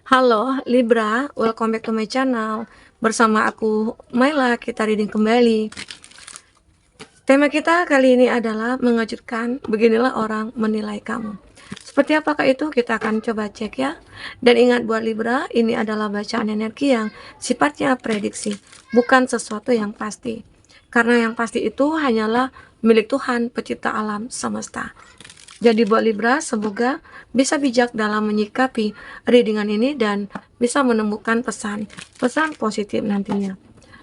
Halo Libra, welcome back to my channel. Bersama aku Maila, kita reading kembali. Tema kita kali ini adalah mengejutkan, beginilah orang menilai kamu. Seperti apakah itu? Kita akan coba cek ya. Dan ingat buat Libra, ini adalah bacaan energi yang sifatnya prediksi, bukan sesuatu yang pasti. Karena yang pasti itu hanyalah milik Tuhan, pencipta alam semesta. Jadi buat Libra, semoga bisa bijak dalam menyikapi readingan ini dan bisa menemukan pesan positif nantinya.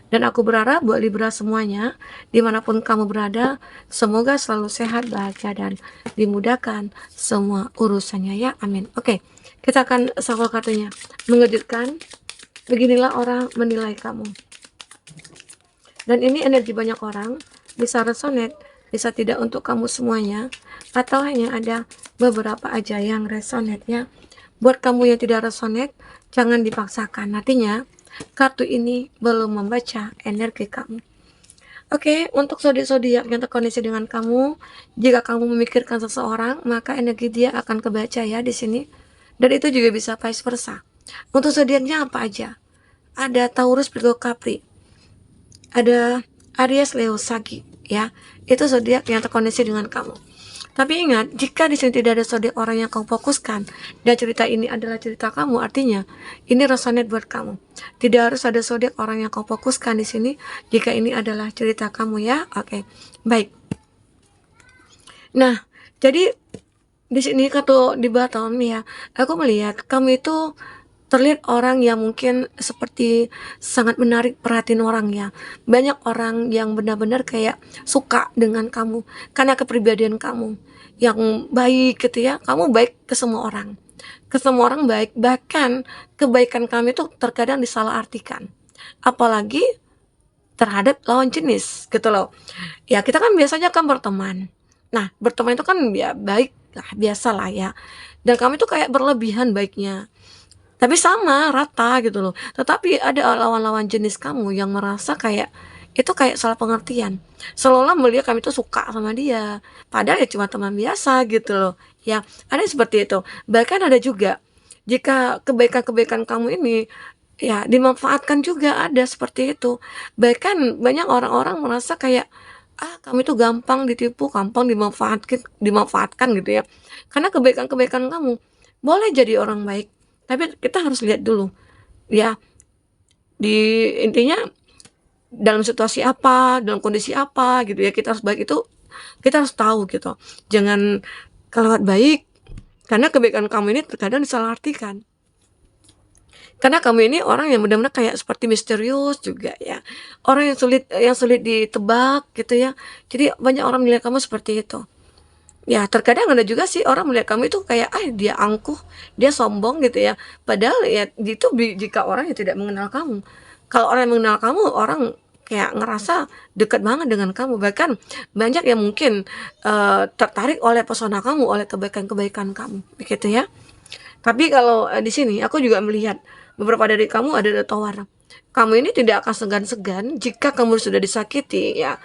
Dan aku berharap buat Libra semuanya, dimanapun kamu berada, semoga selalu sehat, bahagia, dan dimudahkan semua urusannya ya, amin. Oke, kita akan shuffle kartunya. Mengejutkan, beginilah orang menilai kamu. Dan ini energi banyak orang, bisa resonate, bisa tidak untuk kamu semuanya, atau hanya ada beberapa aja yang resonate ya. Buat kamu yang tidak resonate, jangan dipaksakan. Artinya, kartu ini belum membaca energi kamu. Oke, untuk zodiak-zodiak yang terkoneksi dengan kamu, jika kamu memikirkan seseorang, maka energi dia akan kebaca ya di sini. Dan itu juga bisa vice versa. Untuk zodiaknya apa aja? Ada Taurus, Virgo, Capri. Ada Aries, Leo, Sagi ya. Itu zodiak yang terkoneksi dengan kamu. Tapi ingat, jika di sini tidak ada zodiak orang yang kamu fokuskan dan cerita ini adalah cerita kamu, artinya ini resonate buat kamu. Tidak harus ada zodiak orang yang kamu fokuskan di sini jika ini adalah cerita kamu ya. Oke. Baik. Nah, jadi di sini kartu di bottom ya, aku melihat kamu itu terlihat orang yang mungkin seperti sangat menarik perhatian orang ya. Banyak orang yang benar-benar kayak suka dengan kamu karena kepribadian kamu yang baik gitu ya. Kamu baik ke semua orang. Ke semua orang baik, bahkan kebaikan kami itu terkadang disalahartikan. Apalagi terhadap lawan jenis gitu loh. Ya, kita kan biasanya kan berteman. Nah, berteman itu kan ya baik lah, biasa lah ya. Dan kami tuh kayak berlebihan baiknya. Tapi sama, rata gitu loh. Tetapi ada lawan-lawan jenis kamu yang merasa kayak itu kayak salah pengertian. Seolah-olah melihat kami tuh suka sama dia. Padahal ya cuma teman biasa gitu loh. Ya, ada yang seperti itu. Bahkan ada juga jika kebaikan-kebaikan kamu ini ya dimanfaatkan juga ada seperti itu. Bahkan banyak orang-orang merasa kayak kamu itu gampang ditipu, gampang dimanfaatkan gitu ya. Karena kebaikan-kebaikan kamu boleh jadi orang baik. Tapi kita harus lihat dulu ya, di intinya dalam situasi apa, dalam kondisi apa gitu ya, kita harus baik itu kita harus tahu gitu. Jangan kelewat baik karena kebaikan kamu ini terkadang disalahartikan. Karena kamu ini orang yang benar-benar kayak seperti misterius juga ya. Orang yang sulit ditebak gitu ya. Jadi banyak orang melihat kamu seperti itu. Ya, terkadang ada juga sih orang melihat kamu itu kayak, dia angkuh, dia sombong gitu ya. Padahal ya itu jika orang yang tidak mengenal kamu. Kalau orang yang mengenal kamu, orang kayak ngerasa dekat banget dengan kamu. Bahkan banyak yang mungkin tertarik oleh pesona kamu, oleh kebaikan-kebaikan kamu, begitu ya. Tapi kalau di sini aku juga melihat beberapa dari kamu ada tawar. Kamu ini tidak akan segan-segan jika kamu sudah disakiti ya.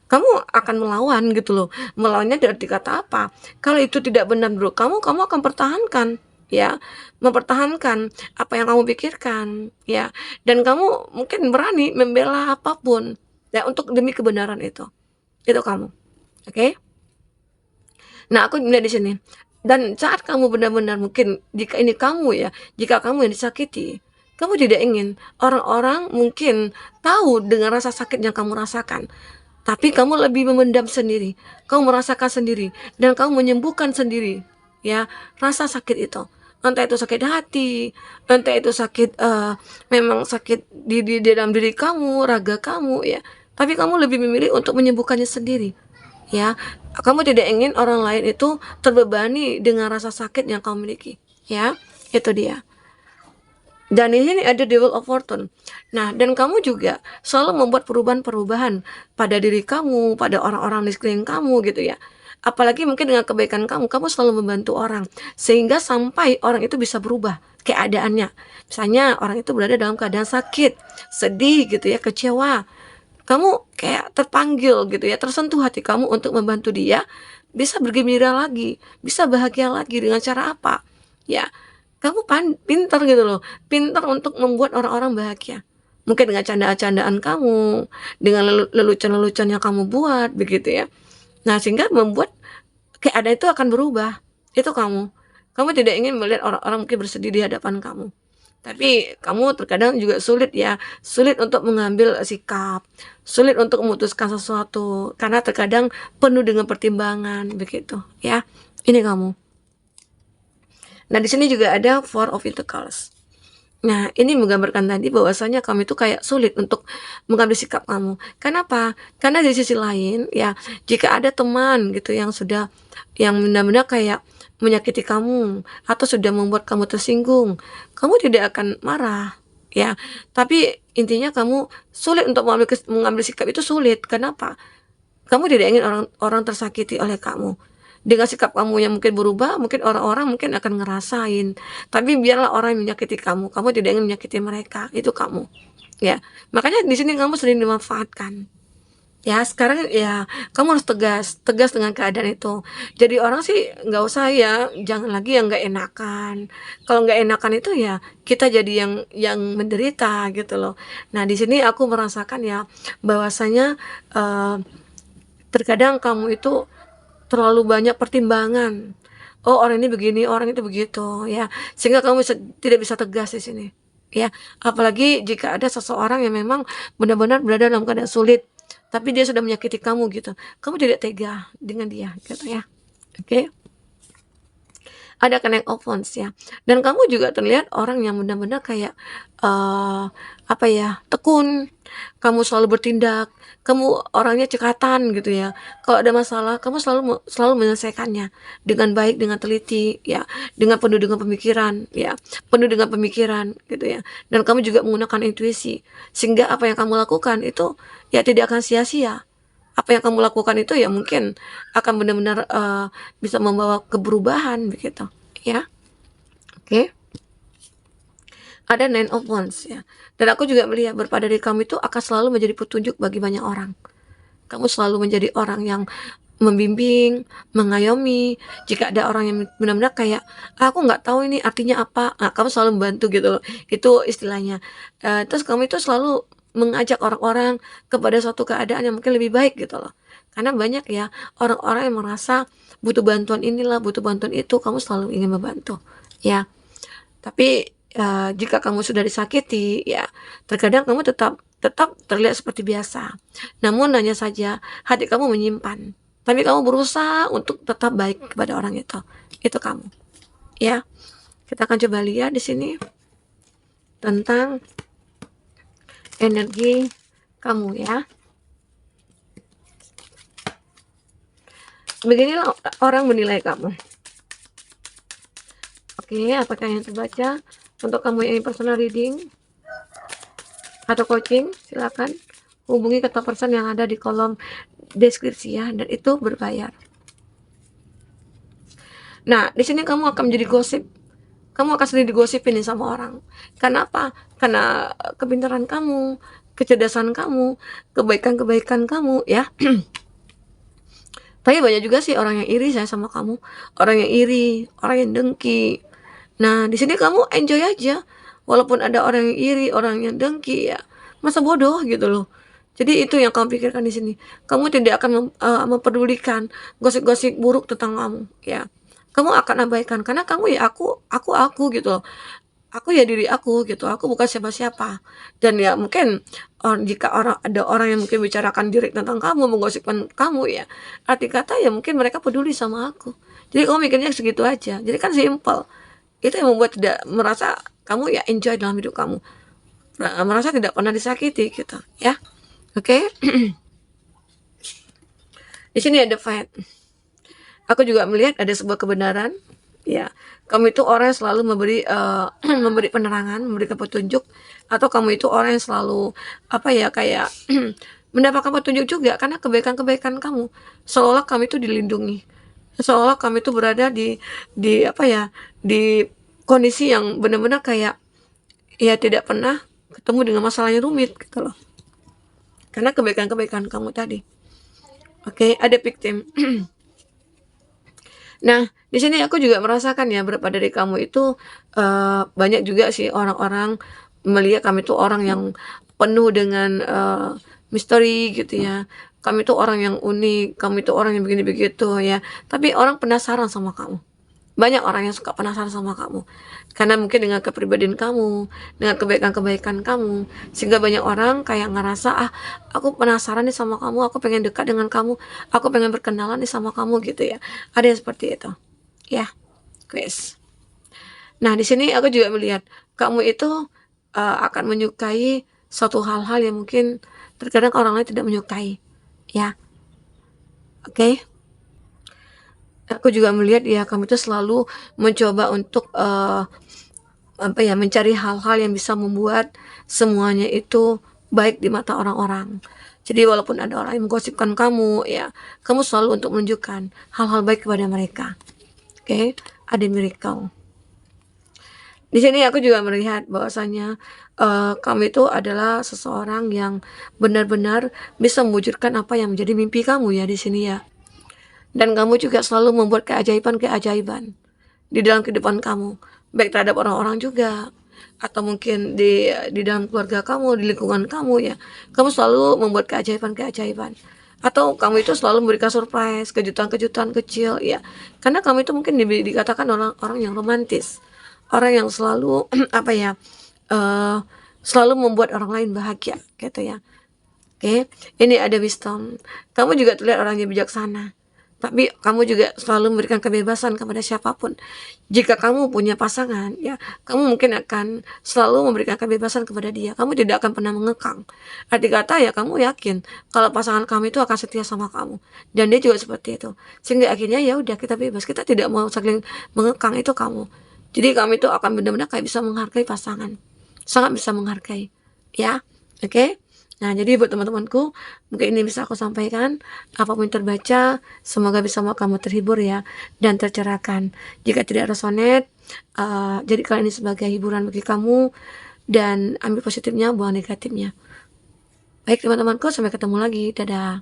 Kamu akan melawan gitu loh. Melawannya dari kata apa? Kalau itu tidak benar menurut kamu, kamu akan pertahankan ya. Mempertahankan apa yang kamu pikirkan ya. Dan kamu mungkin berani membela apapun ya untuk demi kebenaran itu. Itu kamu. Oke? Nah, aku melihat di sini. Dan saat kamu benar-benar mungkin jika ini kamu ya, jika kamu yang disakiti, kamu tidak ingin orang-orang mungkin tahu dengan rasa sakit yang kamu rasakan. Tapi kamu lebih memendam sendiri, kamu merasakan sendiri, dan kamu menyembuhkan sendiri, ya, rasa sakit itu. Entah itu sakit hati, entah itu sakit, memang sakit di dalam diri kamu, raga kamu, ya. Tapi kamu lebih memilih untuk menyembuhkannya sendiri, ya. Kamu tidak ingin orang lain itu terbebani dengan rasa sakit yang kamu miliki, ya. Itu dia. Dan di sini ada Devil of Fortune. Nah, dan kamu juga selalu membuat perubahan-perubahan pada diri kamu, pada orang-orang di sekeliling kamu gitu ya. Apalagi mungkin dengan kebaikan kamu selalu membantu orang. Sehingga sampai orang itu bisa berubah keadaannya. Misalnya orang itu berada dalam keadaan sakit, sedih gitu ya, kecewa. Kamu kayak terpanggil gitu ya, tersentuh hati kamu untuk membantu dia bisa bergembira lagi, bisa bahagia lagi dengan cara apa? Ya, Kamu pintar gitu loh, pintar untuk membuat orang-orang bahagia. Mungkin dengan candaan-candaan kamu, dengan lelucon-lelucon yang kamu buat, begitu ya. Nah, sehingga membuat keadaan itu akan berubah. Itu kamu. Kamu tidak ingin melihat orang-orang mungkin bersedih di hadapan kamu. Tapi kamu terkadang juga sulit ya, sulit untuk mengambil sikap, sulit untuk memutuskan sesuatu, karena terkadang penuh dengan pertimbangan, begitu ya. Ini kamu. Nah, di sini juga ada Four of Pentacles. Nah, ini menggambarkan tadi bahwasanya kamu itu kayak sulit untuk mengambil sikap kamu. Kenapa? Karena di sisi lain ya, jika ada teman gitu yang benar-benar kayak menyakiti kamu atau sudah membuat kamu tersinggung, kamu tidak akan marah ya. Tapi intinya kamu sulit untuk mengambil sikap itu sulit. Kenapa? Kamu tidak ingin orang tersakiti oleh kamu. Dengan sikap kamu yang mungkin berubah, mungkin orang-orang mungkin akan ngerasain. Tapi biarlah orang yang menyakiti kamu tidak ingin menyakiti mereka, itu kamu. Ya, makanya di sini kamu sering dimanfaatkan. Ya, sekarang ya kamu harus tegas dengan keadaan itu. Jadi orang sih nggak usah ya, jangan lagi yang nggak enakan. Kalau nggak enakan itu ya kita jadi yang menderita gitu loh. Nah, di sini aku merasakan ya bahwasanya eh, terkadang kamu itu terlalu banyak pertimbangan. Oh, orang ini begini, orang itu begitu, ya. Sehingga kamu tidak bisa tegas di sini, ya. Apalagi jika ada seseorang yang memang benar-benar berada dalam keadaan sulit, tapi dia sudah menyakiti kamu gitu. Kamu tidak tega dengan dia, gitu ya. Oke. Ada connect of wands ya. Dan kamu juga terlihat orang yang benar-benar kayak apa ya, tekun. Kamu selalu bertindak, kamu orangnya cekatan gitu ya. Kalau ada masalah, kamu selalu menyelesaikannya dengan baik, dengan teliti ya, dengan penuh dengan pemikiran ya, penuh dengan pemikiran gitu ya. Dan kamu juga menggunakan intuisi sehingga apa yang kamu lakukan itu ya tidak akan sia-sia. Apa yang kamu lakukan itu ya mungkin akan benar-benar bisa membawa keberubahan begitu ya. Oke. Ada Nine of Wands ya. Dan aku juga melihat berpada diri kamu itu akan selalu menjadi petunjuk bagi banyak orang. Kamu selalu menjadi orang yang membimbing, mengayomi. Jika ada orang yang benar-benar kayak aku nggak tahu ini artinya apa, nah, kamu selalu membantu gitu loh. Itu istilahnya. Terus kamu itu selalu mengajak orang-orang kepada suatu keadaan yang mungkin lebih baik gitu loh. Karena banyak ya orang-orang yang merasa butuh bantuan inilah, butuh bantuan itu, kamu selalu ingin membantu. Ya, tapi jika kamu sudah disakiti, ya terkadang kamu tetap terlihat seperti biasa. Namun hanya saja hati kamu menyimpan. Tapi kamu berusaha untuk tetap baik kepada orang itu. Itu kamu. Ya. Kita akan coba lihat di sini tentang energi kamu ya. Beginilah orang menilai kamu. Oke, apakah yang terbaca? Untuk kamu yang ingin personal reading atau coaching, silakan hubungi ke top person yang ada di kolom deskripsi ya, dan itu berbayar. Nah, di sini kamu akan menjadi gosip. Kamu akan sering digosipin nih sama orang. Karena apa? Karena kepintaran kamu, kecerdasan kamu, kebaikan-kebaikan kamu ya. Tapi banyak juga sih orang yang iri saya sama kamu, orang yang iri, orang yang dengki. Nah, di sini kamu enjoy aja. Walaupun ada orang yang iri, orang yang dengki ya, masa bodoh gitu loh. Jadi itu yang kamu pikirkan di sini. Kamu tidak akan memperdulikan gosip-gosip buruk tentang kamu, ya. Kamu akan abaikan karena kamu ya aku gitu loh. Aku ya diri aku gitu. Aku bukan siapa-siapa. Dan ya mungkin jika ada orang yang mungkin bicarakan direct tentang kamu, menggosipkan kamu ya, arti kata ya mungkin mereka peduli sama aku. Jadi kamu mikirnya segitu aja. Jadi kan simple. Itu yang membuat tidak merasa kamu ya enjoy dalam hidup kamu, merasa tidak pernah disakiti gitu ya. Oke. Di sini ada fight. Aku juga melihat ada sebuah kebenaran ya. Kamu itu orang yang selalu memberi penerangan, memberikan petunjuk, atau kamu itu orang yang selalu apa ya kayak mendapatkan petunjuk juga karena kebaikan-kebaikan kamu, seolah kamu itu dilindungi, seolah kamu itu berada di apa ya, di kondisi yang benar-benar kayak ya tidak pernah ketemu dengan masalah yang rumit gitu loh, karena kebaikan-kebaikan kamu tadi. Oke, ada victim. Nah, di sini aku juga merasakan ya, beberapa dari kamu itu, banyak juga sih orang-orang melihat kami itu orang yang penuh dengan, misteri gitu ya. Kami itu orang yang unik, kami itu orang yang begini begitu ya, tapi orang penasaran sama kamu. Banyak orang yang suka penasaran sama kamu, karena mungkin dengan kepribadian kamu, dengan kebaikan-kebaikan kamu, sehingga banyak orang kayak ngerasa, "Ah, aku penasaran nih sama kamu, aku pengen dekat dengan kamu, aku pengen berkenalan nih sama kamu," gitu ya. Ada yang seperti itu, ya, guys. Nah, di sini aku juga melihat kamu itu, akan menyukai suatu hal-hal yang mungkin terkadang orang lain tidak menyukai, ya, oke? Aku juga melihat ya kamu itu selalu mencoba untuk, apa ya, mencari hal-hal yang bisa membuat semuanya itu baik di mata orang-orang. Jadi walaupun ada orang yang menggosipkan kamu, ya, kamu selalu untuk menunjukkan hal-hal baik kepada mereka, oke? Ada miracle. Di sini aku juga melihat bahwasanya, kamu itu adalah seseorang yang benar-benar bisa mewujudkan apa yang menjadi mimpi kamu ya di sini ya. Dan kamu juga selalu membuat keajaiban-keajaiban di dalam kehidupan kamu, baik terhadap orang-orang juga, atau mungkin di dalam keluarga kamu, di lingkungan kamu ya. Kamu selalu membuat keajaiban-keajaiban, atau kamu itu selalu memberikan surprise, kejutan-kejutan kecil ya. Karena kamu itu mungkin dikatakan orang-orang yang romantis, orang yang selalu apa ya, eee, selalu membuat orang lain bahagia gitu ya. Oke, ini ada wisdom. Kamu juga terlihat orang yang bijaksana, tapi kamu juga selalu memberikan kebebasan kepada siapapun. Jika kamu punya pasangan, ya, kamu mungkin akan selalu memberikan kebebasan kepada dia. Kamu tidak akan pernah mengekang. Arti kata ya kamu yakin kalau pasangan kamu itu akan setia sama kamu, dan dia juga seperti itu. Sehingga akhirnya ya udah kita bebas, kita tidak mau saling mengekang itu kamu. Jadi kamu itu akan benar-benar kayak bisa menghargai pasangan, sangat bisa menghargai, ya, oke? Nah, jadi buat teman-temanku, mungkin ini bisa aku sampaikan. Apapun yang terbaca, semoga bisa membuat kamu terhibur ya, dan tercerahkan. Jika tidak resonate, jadikan ini sebagai hiburan bagi kamu, dan ambil positifnya, buang negatifnya. Baik teman-temanku, sampai ketemu lagi. Dadah.